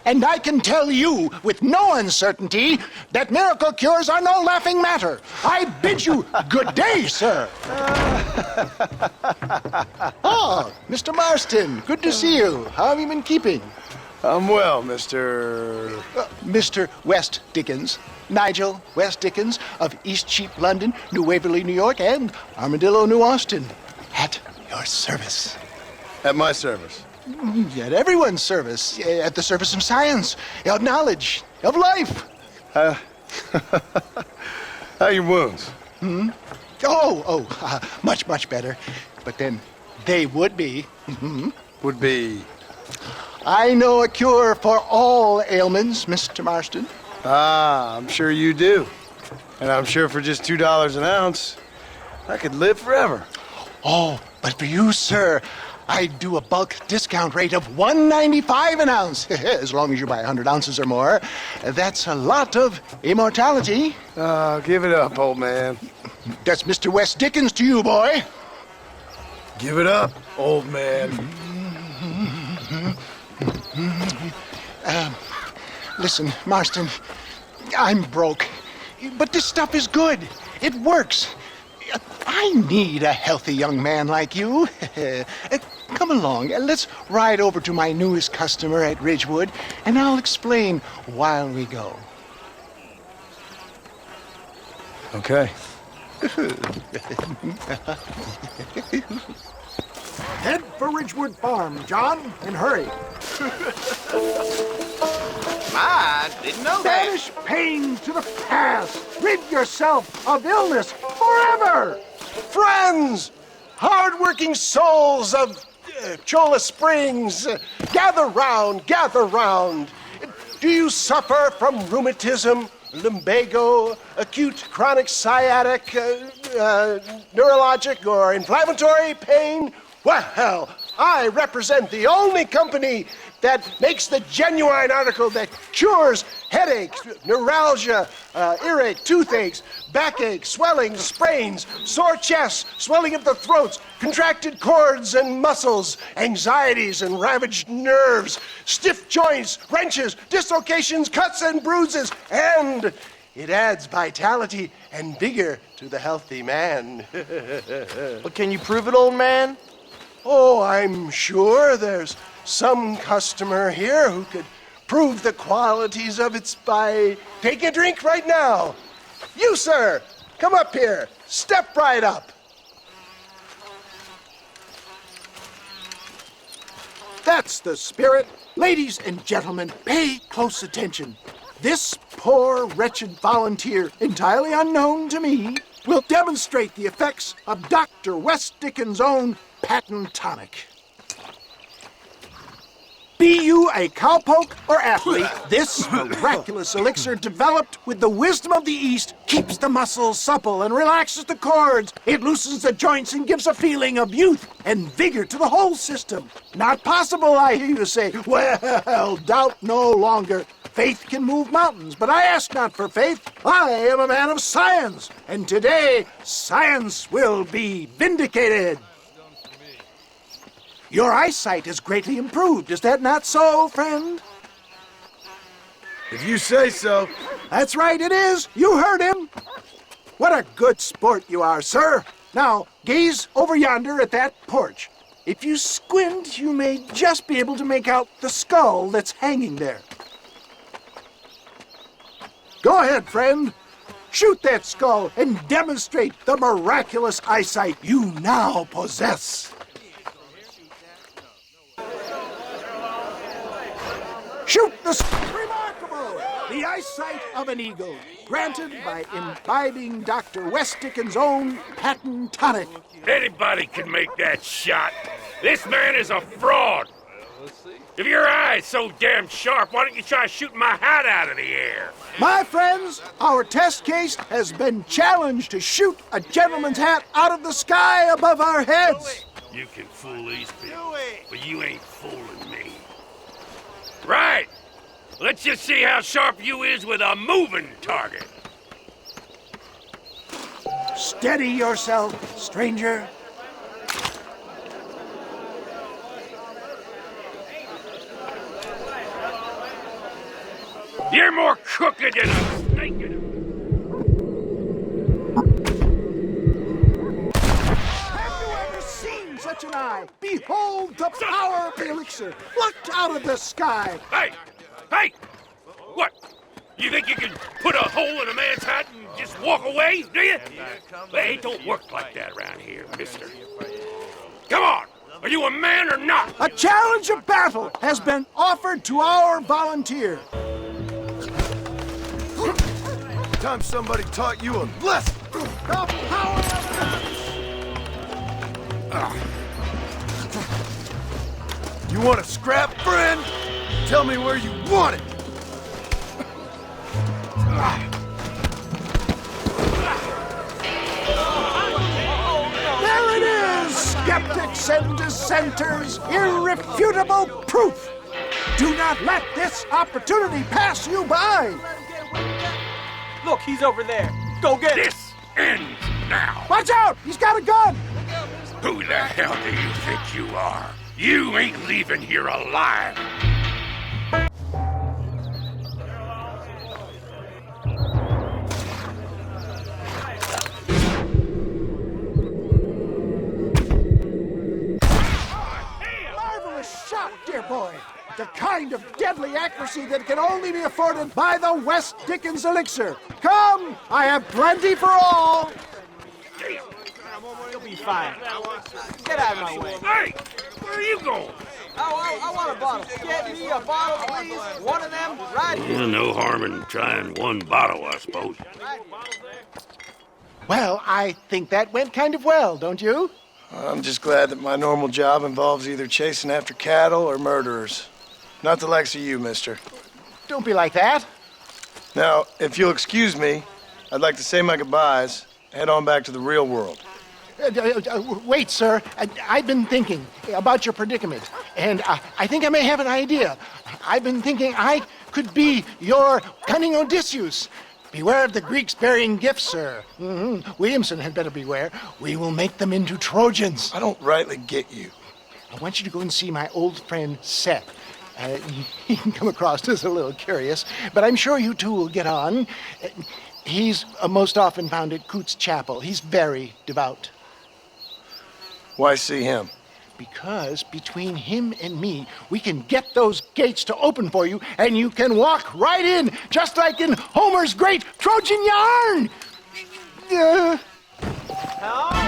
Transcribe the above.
And I can tell you with no uncertainty that miracle cures are no laughing matter. I bid you good day, sir. Oh, Mr. Marston, good to see you. How have you been keeping? I'm well, Mr. Mr. West Dickens. Nigel West Dickens of Eastcheap, London, New Waverly, New York, and Armadillo, New Austin. At your service. At my service. At everyone's service. At the service of science, of knowledge, of life. How are your wounds? Much, much better. But then they would be. Would be... I know a cure for all ailments, Mr. Marston. Ah, I'm sure you do. And I'm sure for just $2 an ounce, I could live forever. Oh, but for you, sir, I'd do a bulk discount rate of $1.95 an ounce, as long as you buy 100 ounces or more. That's a lot of immortality. Give it up, old man. That's Mr. West Dickens to you, boy. Give it up, old man. Listen, Marston, I'm broke, but this stuff is good. It works. I need a healthy young man like you. Come along, let's ride over to my newest customer at Ridgewood, and I'll explain while we go. Okay. Head for Ridgewood Farm, John, and hurry. I didn't know that. Banish pain to the past. Rid yourself of illness forever. Friends, hard-working souls of Cholla Springs, gather round, gather round. Do you suffer from rheumatism, lumbago, acute chronic sciatic, neurologic, or inflammatory pain? Well, I represent the only company that makes the genuine article that cures headaches, neuralgia, earache, toothaches, backache, swelling, sprains, sore chests, swelling of the throats, contracted cords and muscles, anxieties and ravaged nerves, stiff joints, wrenches, dislocations, cuts and bruises, and it adds vitality and vigor to the healthy man. But can you prove it, old man? Oh, I'm sure there's some customer here who could prove the qualities of it by taking a drink right now. You, sir, come up here. Step right up. That's the spirit. Ladies and gentlemen, pay close attention. This poor, wretched volunteer, entirely unknown to me, will demonstrate the effects of Dr. West Dickens' own patent tonic. Be you a cowpoke or athlete, this miraculous elixir developed with the wisdom of the East keeps the muscles supple and relaxes the cords. It loosens the joints and gives a feeling of youth and vigor to the whole system. Not possible, I hear you say. Well, doubt no longer. Faith can move mountains, but I ask not for faith. I am a man of science, and today science will be vindicated. Your eyesight is greatly improved. Is that not so, friend? If you say so. That's right, it is. You heard him. What a good sport you are, sir. Now, gaze over yonder at that porch. If you squint, you may just be able to make out the skull that's hanging there. Go ahead, friend. Shoot that skull and demonstrate the miraculous eyesight you now possess. Shoot the remarkable! The eyesight of an eagle, granted by imbibing Dr. West Dickens' own patent tonic. Anybody can make that shot. This man is a fraud. If your eye's so damn sharp, why don't you try shooting my hat out of the air? My friends, our test case has been challenged to shoot a gentleman's hat out of the sky above our heads. You can fool these people, but you ain't fooling me. Right. Let's just see how sharp you is with a moving target. Steady yourself, stranger. You're more crooked than a snake in a... Have you ever seen such an eye? Behold the power of the elixir, plucked out of the sky. Hey! Hey! What? You think you can put a hole in a man's hat and just walk away, do you? Hey, it don't work like that around here, mister. Come on! Are you a man or not? A challenge of battle has been offered to our volunteer. Time somebody taught you a lesson. The power of You want a scrap, friend? Tell me where you want it. There it is, skeptics and dissenters, irrefutable proof. Do not let this opportunity pass you by. Look, he's over there. Go get him. This ends now. Watch out, he's got a gun. Who the hell do you think you are? You ain't leaving here alive. Marvelous shot, dear boy. The kind of deadly accuracy that can only be afforded by the West Dickens elixir. Come, I have plenty for all. You'll be fine. Get out of my way. Hey! Where are you going? I want a bottle. Get me a bottle, please. One of them, right here. No harm in trying one bottle, I suppose. Well, I think that went kind of well, don't you? I'm just glad that my normal job involves either chasing after cattle or murderers. Not the likes of you, mister. Don't be like that. Now, if you'll excuse me, I'd like to say my goodbyes, head on back to the real world. Wait, sir. I've been thinking about your predicament, and I think I may have an idea. I've been thinking I could be your cunning Odysseus. Beware of the Greeks bearing gifts, sir. Williamson had better beware. We will make them into Trojans. I don't rightly get you. I want you to go and see my old friend Seth. He can come across as a little curious, but I'm sure you two will get on. He's most often found at Coots Chapel. He's very devout. Why see him? Because between him and me, we can get those gates to open for you, and you can walk right in, just like in Homer's great Trojan yarn! Help!